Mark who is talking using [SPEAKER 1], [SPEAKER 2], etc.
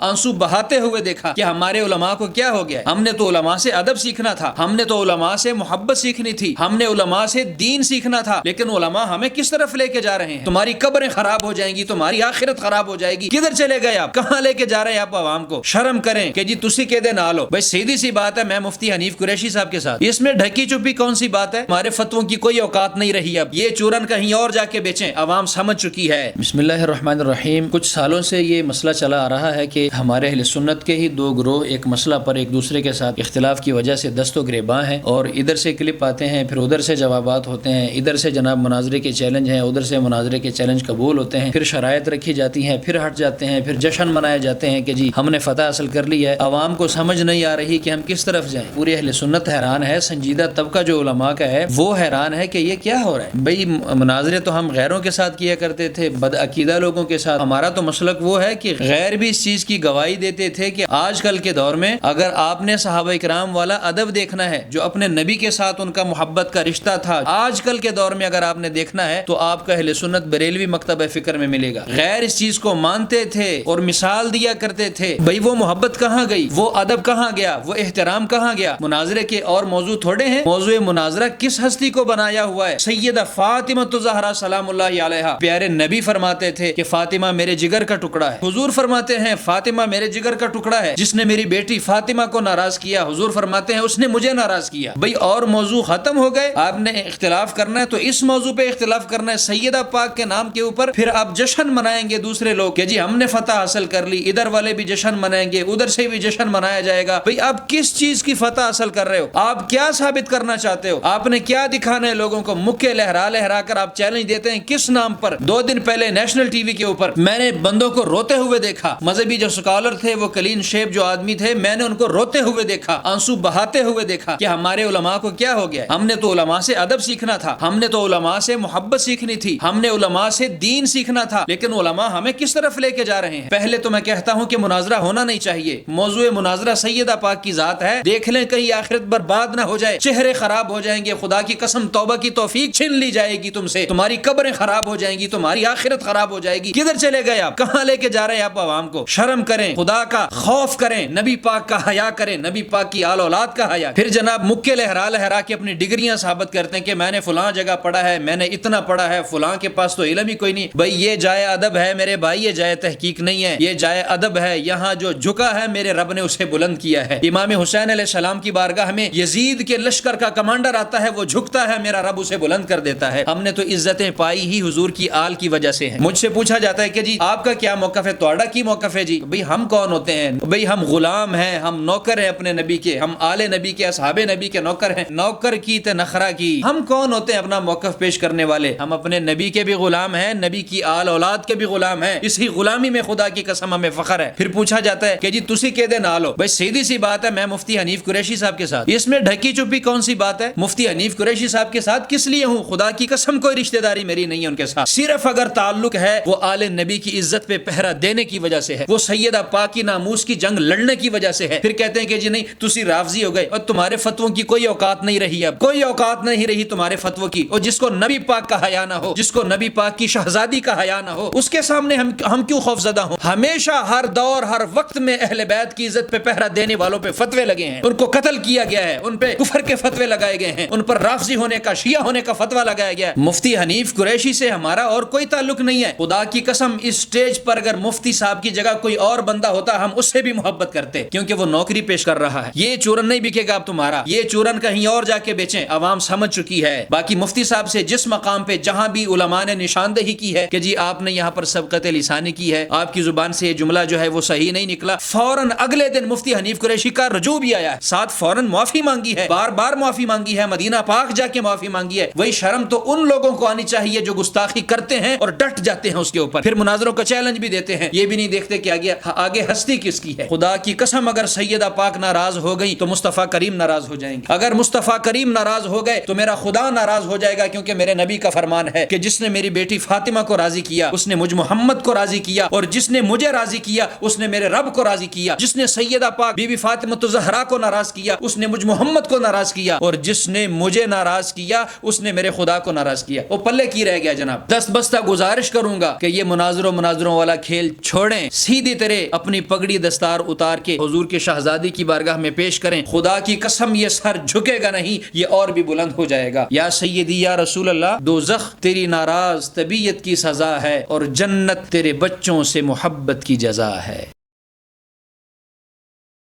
[SPEAKER 1] آنسو بہاتے ہوئے دیکھا کہ ہمارے علماء کو کیا ہو گیا. ہم نے تو علماء سے ادب سیکھنا تھا, ہم نے تو علماء سے محبت سیکھنی تھی, ہم نے علماء سے دین سیکھنا تھا, لیکن علماء ہمیں کس طرف لے کے جا رہے ہیں. تمہاری قبریں خراب ہو جائیں گی, تمہاری آخرت خراب ہو جائے گی. کدھر چلے گئے آپ, کہاں لے کے جا رہے ہیں آپ عوام کو. شرم کریں کہ جی تسی کے دے نہ لو. بھائی سیدھی سی بات ہے, میں مفتی حنیف قریشی صاحب کے ساتھ, اس میں ڈھکی چھپی کون سی بات ہے. ہمارے فتووں کی کوئی اوقات نہیں رہی. اب یہ چورن کہیں اور جا کے بیچیں, عوام سمجھ چکی ہے. بسم اللہ الرحمن الرحیم. کچھ سالوں سے یہ مسئلہ چلا آ رہا ہے کہ ہمارے اہل سنت کے ہی دو گروہ ایک مسئلہ پر ایک دوسرے کے ساتھ اختلاف کی وجہ سے دست و گریباں ہیں, اور ادھر سے کلپ آتے ہیں, پھر ادھر سے جوابات ہوتے ہیں, ادھر سے جناب مناظرے کے چیلنج ہیں, ادھر سے مناظرے کے چیلنج قبول ہوتے ہیں, پھر شرائط رکھی جاتی ہیں, پھر ہٹ جاتے ہیں, پھر جشن منائے جاتے ہیں کہ جی ہم نے فتح حاصل کر لی ہے. عوام کو سمجھ نہیں آ رہی کہ ہم کس طرف جائیں. پوری اہل سنت حیران ہے, سنجیدہ طبقہ جو علماء کا ہے وہ حیران ہے کہ یہ کیا ہو رہا ہے. بھئی مناظرے تو ہم غیروں کے ساتھ کیا کرتے تھے, بد عقیدہ لوگوں کے ساتھ. ہمارا تو مسلک وہ ہے کہ غیر بھی اس چیز کی گواہی دیتے تھے کہ آج کل کے دور میں اگر آپ نے صحابہ کرام والا ادب دیکھنا ہے, جو اپنے نبی کے ساتھ ان کا محبت کا رشتہ تھا, آج کل کے دور میں اگر آپ نے دیکھنا ہے تو آپ کا اہل سنت بریلوی مکتبہ فکر میں ملے گا. غیر اس چیز کو مانتے تھے اور مثال دیا کرتے تھے. بھئی وہ محبت کہاں گئی, وہ ادب کہاں گیا, وہ احترام کہاں گیا. مناظرے کے اور موضوع تھوڑے ہیں, موضوع مناظرہ کس ہستی کو بنایا ہوا ہے. سیدہ فاطمہ الزہرا سلام اللہ علیہا. پیارے نبی فرماتے تھے کہ فاطمہ میرے جگر کا ٹکڑا ہے. حضور فرماتے ہیں فاطمہ میرے جگر کا ٹکڑا ہے. جس نے میری بیٹی فاطمہ کو ناراض کیا, حضور فرماتے ہیں اس نے مجھے ناراض کیا. بھئی اور موضوع ختم ہو گئے. آپ نے اختلاف کرنا ہے تو اس موضوع پہ اختلاف کرنا ہے, سیدہ پاک کے نام کے اوپر. پھر آپ جشن منائیں گے دوسرے لوگ کہ جی ہم نے فتح حاصل کر لی, ادھر والے بھی جشن منائیں گے, ادھر سے بھی جشن منایا جائے گا. بھئی آپ کس چیز کی فتح حاصل کر رہے ہو, آپ کیا ثابت کرنا چاہتے ہو, آپ نے کیا دکھانا ہے لوگوں کو. مکے لہرا لہرا کر آپ چیلنج دیتے ہیں, کس نام پر. 2 دن پہلے نیشنل ٹی وی کے اوپر میں نے بندوں کو روتے ہوئے دیکھا. مذہبی جو سکالر تھے, وہ کلین شیپ جو آدمی تھے, میں نے ان کو روتے ہوئے دیکھا, آنسو بہاتے ہوئے دیکھا کہ ہمارے علماء کو کیا ہو گیا. ہم نے تو علماء سے ادب سیکھنا تھا, ہم نے تو علماء سے محبت سیکھنی تھی, ہم نے علماء سے دین سیکھنا تھا, لیکن علماء ہمیں کس طرف لے کے جا رہے ہیں. پہلے تو میں کہتا ہوں کہ مناظرہ ہونا نہیں چاہیے. موضوع مناظرہ سیدہ پاک کی ذات ہے, دیکھ لیں کہیں آخرت برباد نہ ہو جائے, چہرے خراب ہو جائیں گے. خدا کی قسم توبہ کی توفیق چھین لی جائے گی تم سے, تمہاری قبریں خراب ہو جائیں گی, تمہاری آخرت خراب ہو جائے گی. کدھر چلے گئے آپ, کہاں لے کے جا رہے ہیں آپ عوام کو. شرم کریں, خدا کا خوف کریں, نبی پاک کا حیا کریں, نبی پاک کی آل اولاد کا حیا. پھر جناب مکے لہرا لہرا کے اپنی ڈگریاں ثابت کرتے ہیں کہ میں نے فلاں جگہ پڑھا ہے, میں نے اتنا پڑھا ہے, فلاں کے پاس تو علم ہی کوئی نہیں. بھائی یہ جائے ادب ہے میرے بھائی, یہ جائے تحقیق نہیں ہے, یہ جائے ادب ہے. یہاں جو جھکا ہے میرے رب نے اسے بلند کیا ہے. امام حسین علیہ السلام کی بارگاہ میں یزید کے لشکر کا کمانڈر آتا ہے, وہ جھکتا ہے, میرا رب اسے بلند کر دیتا ہے. ہم نے تو عزتیں پائی ہی حضور کی آل کی وجہ سے ہیں. مجھ سے پوچھا جاتا ہے کہ جی آپ کا کیا موقف ہے, توڑا کی موقف ہے. جی بھئی ہم کون ہوتے ہیں, بھئی ہم غلام ہیں, ہم نوکر ہیں اپنے نبی کے, ہم آل نبی کے, اصحاب نبی کے نوکر ہیں. نوکر کی تے نخرہ کی, ہم کون ہوتے ہیں اپنا موقف پیش کرنے والے. ہم اپنے نبی کے بھی غلام ہیں, نبی کی آل اولاد کے بھی غلام ہیں. اسی غلامی میں خدا کی قسم ہمیں فخر ہے. پھر پوچھا جاتا ہے کہ جی تسی کے دے نہ لو. بھئی سیدھی سی بات ہے, میں مفتی حنیف قریشی صاحب کے ساتھ, اس میں ڈھکی چھپی کون سی بات ہے. مفتی حنیف قریشی صاحب کے ساتھ کس لیے ہوں, خدا کی قسم کوئی رشتہ داری میری نہیں ہے ان کے ساتھ. صرف اگر تعلق ہے وہ آل نبی کی عزت پہ پہرا دینے کی وجہ سے ہے, وہ سیدہ پاک کی ناموس کی جنگ لڑنے کی وجہ سے ہے. پھر کہتے ہیں کہ جی نہیں تسی رافضی ہو گئے, اور تمہارے فتووں کی کوئی اوقات نہیں رہی, اب کوئی اوقات نہیں رہی تمہارے فتووں کی. اور جس کو نبی پاک کا حیا نہ ہو, جس کو نبی پاک کی شہزادی کا حیا نہ ہو, اس کے سامنے ہم کیوں خوف زدہ ہوں. ہمیشہ ہر دور ہر وقت میں اہل بیت کی عزت پہ پہرا دینے والوں پہ فتوے لگے ہیں, ان کو قتل کیا گیا ہے, ان پہ کفر کے فتوے لگائے گئے ہیں, ان پر رافضی ہونے کا, شیعہ ہونے کا فتویٰ لگایا گیا ہے. مفتی حنیف قریشی سے ہمارا اور کوئی تعلق نہیں ہے. خدا کی قسم اس سٹیج پر اگر مفتی صاحب کی جگہ کوئی اور بندہ ہوتا, ہم اس سے بھی محبت کرتے, کیونکہ وہ نوکری پیش کر رہا ہے. یہ چورن نہیں بکے گا اب تمہارا, یہ چورن کہیں اور جا کے بیچیں, عوام سمجھ چکی ہے. باقی مفتی صاحب سے جس مقام پہ جہاں بھی علماء نے نشاندہی کی ہے کہ جی آپ نے یہاں پر سبقت لسانی کی ہے, آپ کی زبان سے یہ جملہ جو ہے وہ صحیح نہیں نکلا, فوراً اگلے دن مفتی حنیف قریشی کا رجوع بھی آیا ہے, ساتھ فوراً معافی مانگی ہے, بار بار معافی مانگی ہے, مدینہ پاک جا کے معافی مانگی ہے. وہی شرم تو ان لوگوں کو آنی چاہیے جو گستاخی کرتے ہیں اور ڈٹ جاتے ہیں اس کے اوپر, پھر مناظروں کا چیلنج بھی دیتے ہیں, یہ بھی نہیں دیکھتے کہ آگے ہستی کس کی ہے. خدا کی قسم اگر سیدہ پاک ناراض ہو گئی تو مصطفیٰ کریم ناراض ہو جائیں گے, اگر مصطفیٰ کریم ناراض ہو گئے تو میرا خدا ناراض ہو جائے گا, کیونکہ میرے نبی کا فرمان ہے کہ جس نے میری بیٹی فاطمہ کو راضی کیا اس نے مجھ محمد کو راضی کیا, اور جس نے مجھے راضی کیا اس نے میرے رب کو راضی کیا. جس نے سیدہ پاک بی بی فاطمہ الزہرا کو ناراض کیا اس نے مجھ محمد کو ناراض کیا, اور جس نے مجھے ناراض کیا اس نے میرے خدا کو ناراض کیا. وہ پلے کی رہ گیا جناب. دست بستہ گزارش کروں گا کہ یہ مناظروں والا کھیل چھوڑیں, سیدھی طریقے چہرے اپنی پگڑی دستار اتار کے حضور کے شہزادی کی بارگاہ میں پیش کریں، خدا کی قسم یہ سر جھکے گا نہیں، یہ اور بھی بلند ہو جائے گا۔ یا سیدی یا رسول اللہ، دوزخ تیری ناراض طبیعت کی سزا ہے اور جنت تیرے بچوں سے محبت کی جزا ہے۔